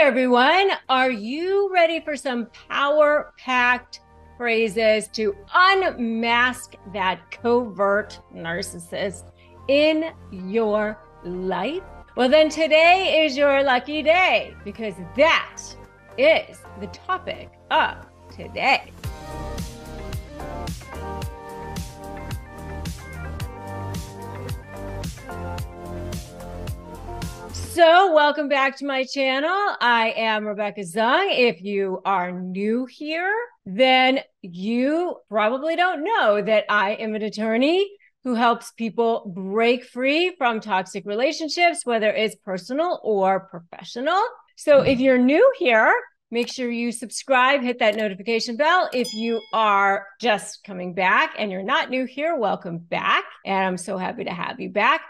everyone. Are you ready for some power-packed phrases to unmask that covert narcissist in your life? Well, then today is your lucky day because that is the topic of today. So welcome back to my channel. I am Rebecca Zung. If you are new here, then you probably don't know that I am an attorney who helps people break free from toxic relationships, whether it's personal or professional. So if you're new here, make sure you subscribe, hit that notification bell. If you are just coming back and you're not new here, welcome back. And I'm so happy to have you back.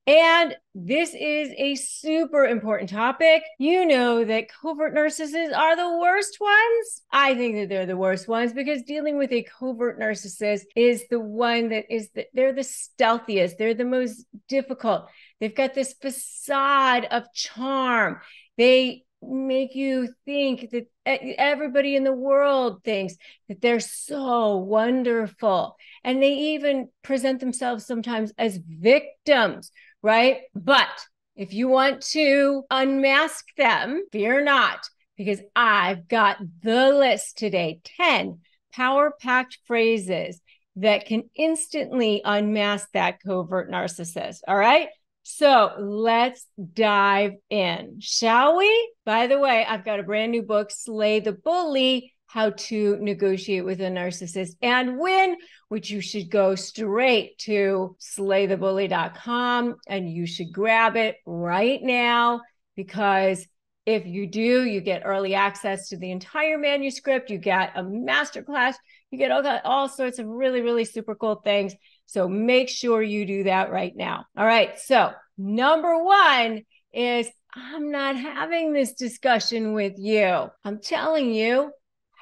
And this is a super important topic. You know that covert narcissists are the worst ones. I think that they're the worst ones because dealing with a covert narcissist is the one that is they're the stealthiest. They're the most difficult. They've got this facade of charm. They make you think that everybody in the world thinks that they're so wonderful. And they even present themselves sometimes as victims, right? But if you want to unmask them, fear not, because I've got the list today, 10 power-packed phrases that can instantly unmask that covert narcissist. All right. So let's dive in, shall we? By the way, I've got a brand new book, Slay the Bully, How to Negotiate with a Narcissist and Win, which you should go straight to slaythebully.com and you should grab it right now, because if you do, you get early access to the entire manuscript, you get a masterclass, you get all sorts of really, really super cool things. So make sure you do that right now. All right. So number one is, I'm not having this discussion with you. I'm telling you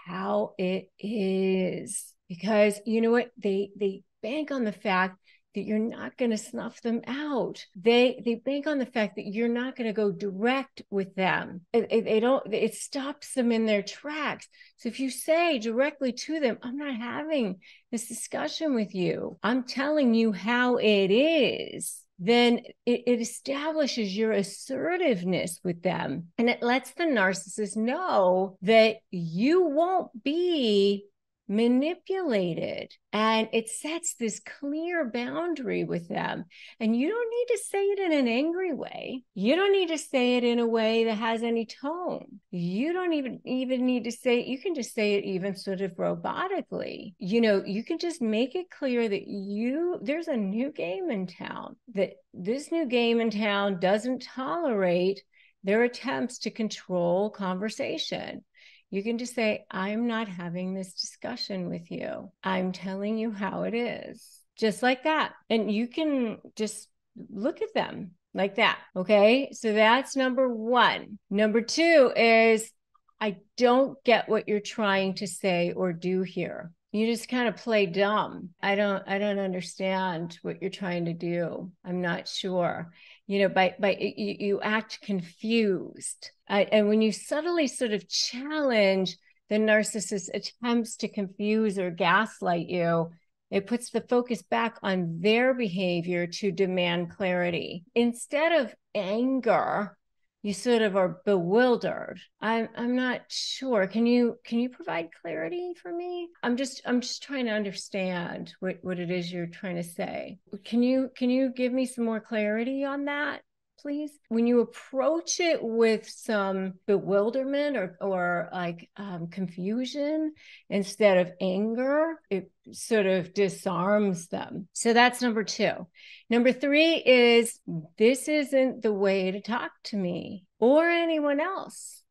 how it is, because you know what? They bank on the fact that you're not going to snuff them out. They bank on the fact that you're not going to go direct with them. It stops them in their tracks. So if you say directly to them, I'm not having this discussion with you, I'm telling you how it is, then it establishes your assertiveness with them. And it lets the narcissist know that you won't be manipulated, and it sets this clear boundary with them. And you don't need to say it in an angry way. You don't need to say it in a way that has any tone. You don't even need to say it. You can just say it even sort of robotically. You know, you can just make it clear that there's a new game in town, that this new game in town doesn't tolerate their attempts to control conversation. You can just say, I'm not having this discussion with you. I'm telling you how it is. Just like that. And you can just look at them like that. Okay. So that's number one. Number two is, I don't get what you're trying to say or do here. You just kind of play dumb. I don't understand what you're trying to do. I'm not sure. You know, you act confused. And when you subtly sort of challenge the narcissist's attempts to confuse or gaslight you, it puts the focus back on their behavior to demand clarity. Instead of anger, you sort of are bewildered. I'm not sure. Can you provide clarity for me? I'm just trying to understand what it is you're trying to say. Can you give me some more clarity on that, please? When you approach it with some bewilderment or like confusion instead of anger, it sort of disarms them. So that's number two. Number three is, this isn't the way to talk to me or anyone else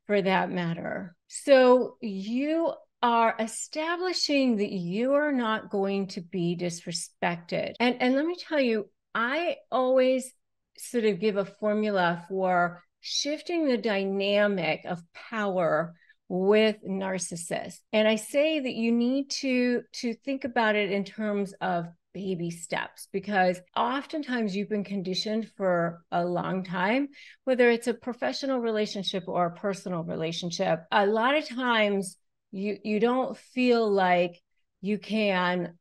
for that matter. So you are establishing that you are not going to be disrespected. And let me tell you, I always sort of give a formula for shifting the dynamic of power with narcissists. And I say that you need to think about it in terms of baby steps, because oftentimes you've been conditioned for a long time, whether it's a professional relationship or a personal relationship. A lot of times you don't feel like you can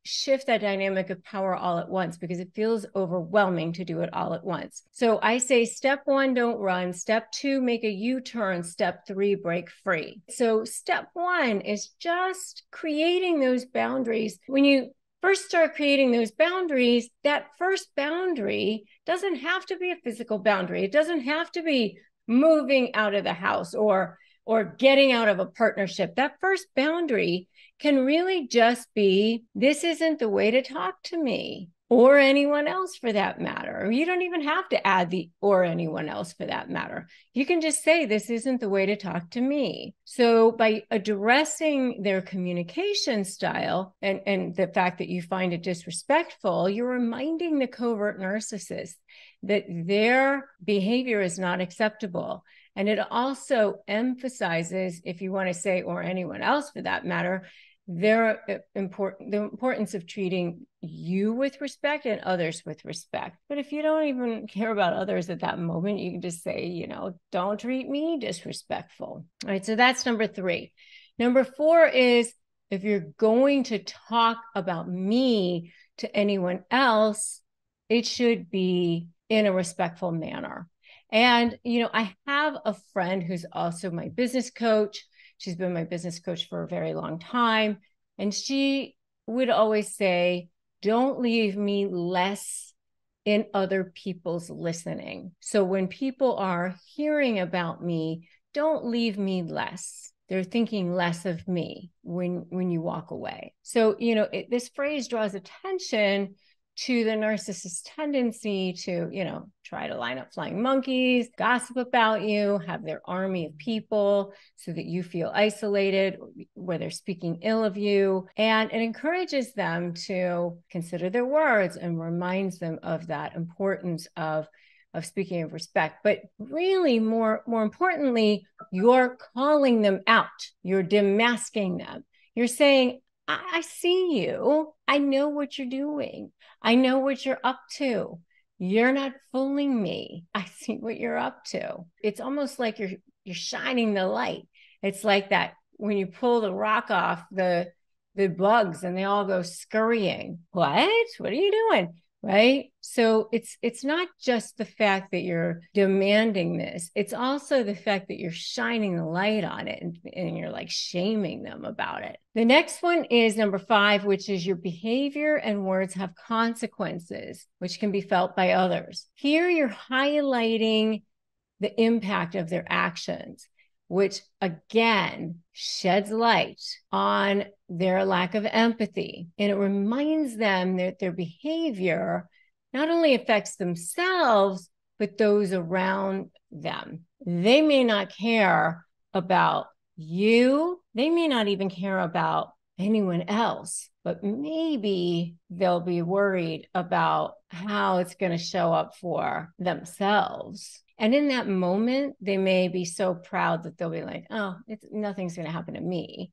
shift that dynamic of power all at once because it feels overwhelming to do it all at once. So I say step 1, don't run. Step 2, make a U-turn. Step 3, break free. So step 1 is just creating those boundaries. When you first start creating those boundaries, that first boundary doesn't have to be a physical boundary. It doesn't have to be moving out of the house or getting out of a partnership. That first boundary can really just be, this isn't the way to talk to me or anyone else for that matter. You don't even have to add the or anyone else for that matter. You can just say, this isn't the way to talk to me. So by addressing their communication style and the fact that you find it disrespectful, you're reminding the covert narcissist that their behavior is not acceptable. And it also emphasizes, if you want to say, or anyone else for that matter, the importance of treating you with respect and others with respect. But if you don't even care about others at that moment, you can just say, don't treat me disrespectful. All right, so that's number 3. Number 4 is, if you're going to talk about me to anyone else, it should be in a respectful manner. And, I have a friend who's also my business coach. She's been my business coach for a very long time. And she would always say, don't leave me less in other people's listening. So when people are hearing about me, don't leave me less. They're thinking less of me when you walk away. So, this phrase draws attention to the narcissist's tendency to, try to line up flying monkeys, gossip about you, have their army of people so that you feel isolated, where they're speaking ill of you. And it encourages them to consider their words and reminds them of that importance of speaking of respect. But really, more importantly, you're calling them out. You're demasking them. You're saying, I see you. I know what you're doing. I know what you're up to. You're not fooling me. I see what you're up to. It's almost like you're shining the light. It's like that when you pull the rock off the bugs and they all go scurrying. What are you doing? Right? So it's not just the fact that you're demanding this. It's also the fact that you're shining the light on it and you're like shaming them about it. The next one is number 5, which is your behavior and words have consequences, which can be felt by others. Here you're highlighting the impact of their actions, which again sheds light on their lack of empathy. And it reminds them that their behavior not only affects themselves, but those around them. They may not care about you. They may not even care about anyone else, but maybe they'll be worried about how it's going to show up for themselves. And in that moment, they may be so proud that they'll be like, oh, nothing's going to happen to me.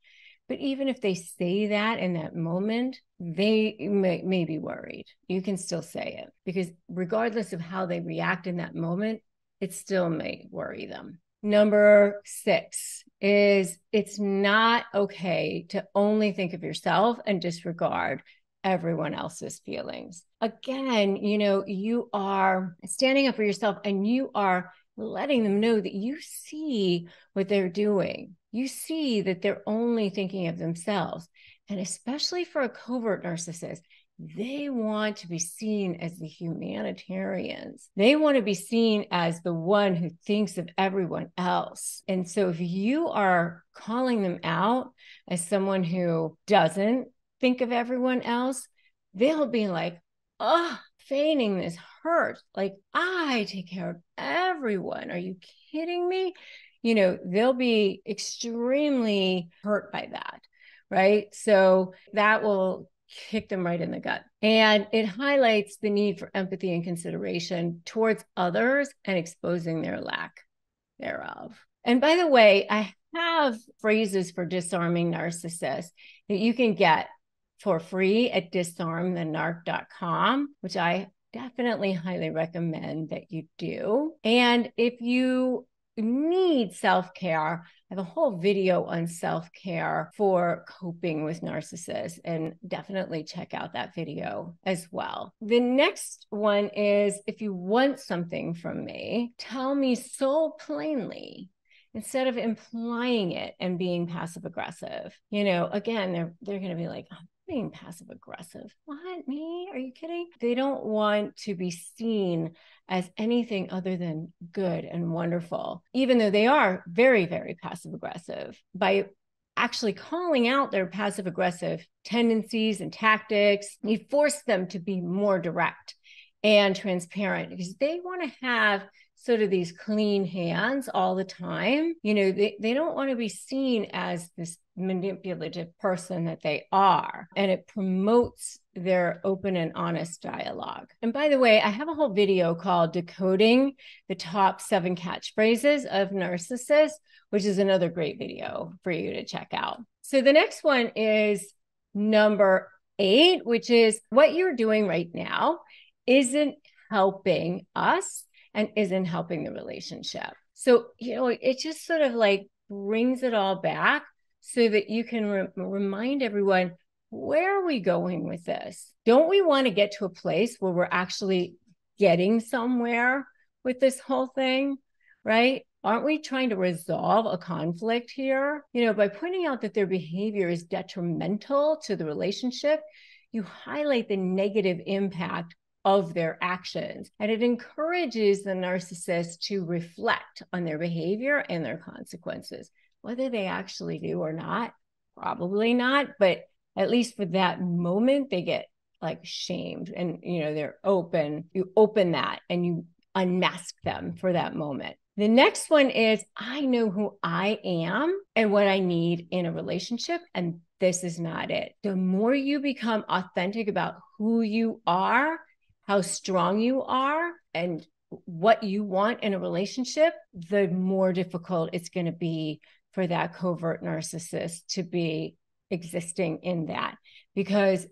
But even if they say that in that moment, they may be worried. You can still say it, because regardless of how they react in that moment, it still may worry them. Number 6 is, it's not okay to only think of yourself and disregard everyone else's feelings. Again, you are standing up for yourself and you are letting them know that you see what they're doing. You see that they're only thinking of themselves. And especially for a covert narcissist, they want to be seen as the humanitarians. They want to be seen as the one who thinks of everyone else. And so if you are calling them out as someone who doesn't think of everyone else, they'll be like, oh, feigning this hurt. Like, I take care of everyone. Are you kidding me? They'll be extremely hurt by that, right? So that will kick them right in the gut. And it highlights the need for empathy and consideration towards others and exposing their lack thereof. And by the way, I have phrases for disarming narcissists that you can get for free at disarmthenarc.com, which I definitely highly recommend that you do. And if you need self-care, I have a whole video on self-care for coping with narcissists, and definitely check out that video as well. The next one is, if you want something from me, tell me so plainly, instead of implying it and being passive aggressive. You know, again, they're going to be like, I'm being passive aggressive. What, me? Are you kidding? They don't want to be seen as anything other than good and wonderful, even though they are very, very passive aggressive. By actually calling out their passive aggressive tendencies and tactics, you force them to be more direct and transparent, because they want to have sort of these clean hands all the time. You know, they don't want to be seen as this manipulative person that they are. And it promotes their open and honest dialogue. And by the way, I have a whole video called Decoding the Top 7 Catchphrases of Narcissists, which is another great video for you to check out. So the next one is number 8, which is, what you're doing right now isn't helping us and isn't helping the relationship. So, you know, it just sort of like brings it all back so that you can remind everyone, where are we going with this? Don't we want to get to a place where we're actually getting somewhere with this whole thing, right? Aren't we trying to resolve a conflict here? You know, by pointing out that their behavior is detrimental to the relationship, you highlight the negative impact of their actions. And it encourages the narcissist to reflect on their behavior and their consequences. Whether they actually do or not, probably not, but at least for that moment, they get like shamed, and, you know, they're open. You open that and you unmask them for that moment. The next one is, I know who I am and what I need in a relationship, and this is not it. The more you become authentic about who you are, how strong you are, and what you want in a relationship, the more difficult it's going to be for that covert narcissist to be existing in that, because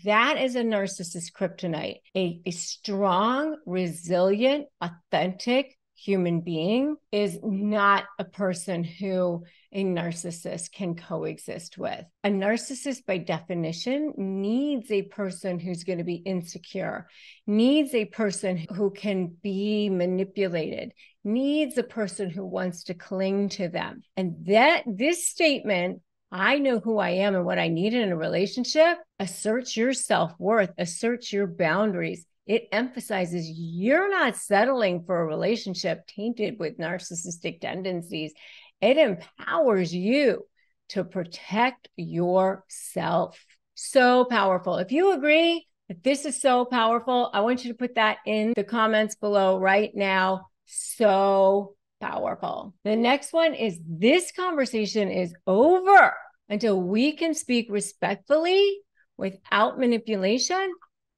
that is a narcissist kryptonite. A strong, resilient, authentic human being is not a person who a narcissist can coexist with. A narcissist, by definition, needs a person who's going to be insecure, needs a person who can be manipulated, needs a person who wants to cling to them. And that this statement, I know who I am and what I need in a relationship, asserts your self-worth, asserts your boundaries. It emphasizes you're not settling for a relationship tainted with narcissistic tendencies. It empowers you to protect yourself. So powerful. If you agree that this is so powerful, I want you to put that in the comments below right now. So powerful. The next one is, this conversation is over until we can speak respectfully without manipulation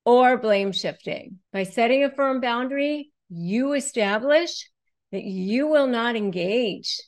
or blame shifting. By setting a firm boundary, you establish that you will not engage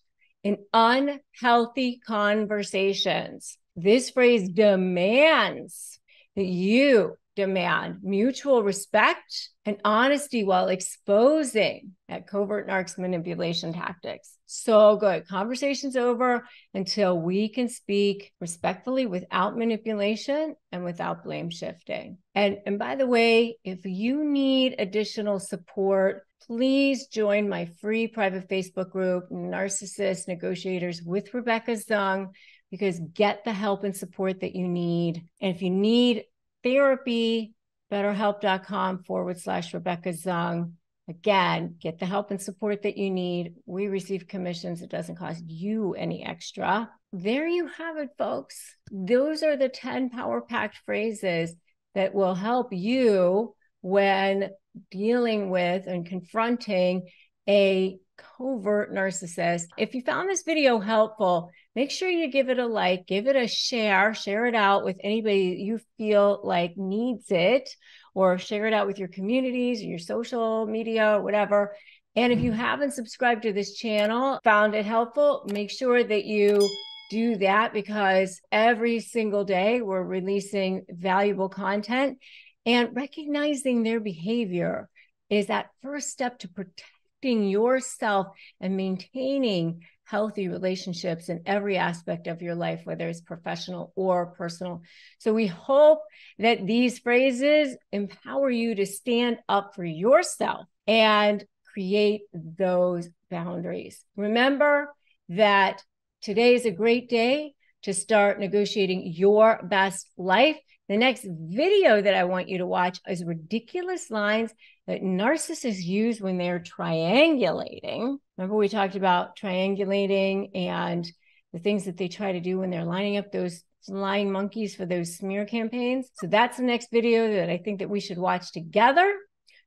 in unhealthy conversations. This phrase demands that you demand mutual respect and honesty while exposing that covert narc's manipulation tactics. So good. Conversation's over until we can speak respectfully without manipulation and without blame shifting. And by the way, if you need additional support, please join my free private Facebook group, Narcissist Negotiators with Rebecca Zung, because get the help and support that you need. And if you need therapy, betterhelp.com/Rebecca Zung. Again, get the help and support that you need. We receive commissions. It doesn't cost you any extra. There you have it, folks. Those are the 10 power-packed phrases that will help you when dealing with and confronting a covert narcissist. If you found this video helpful, make sure you give it a like, give it a share it out with anybody that you feel like needs it, or share it out with your communities, or your social media, or whatever. And if you haven't subscribed to this channel, found it helpful, make sure that you do that because every single day we're releasing valuable content, and recognizing their behavior is that first step to protecting yourself and maintaining healthy relationships in every aspect of your life, whether it's professional or personal. So we hope that these phrases empower you to stand up for yourself and create those boundaries. Remember that today is a great day to start negotiating your best life. The next video that I want you to watch is ridiculous lines that narcissists use when they're triangulating. Remember, we talked about triangulating and the things that they try to do when they're lining up those lying monkeys for those smear campaigns. So that's the next video that I think that we should watch together.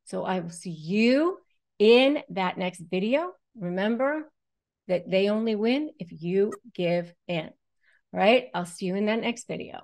So I will see you in that next video. Remember that they only win if you give in. All right, I'll see you in that next video.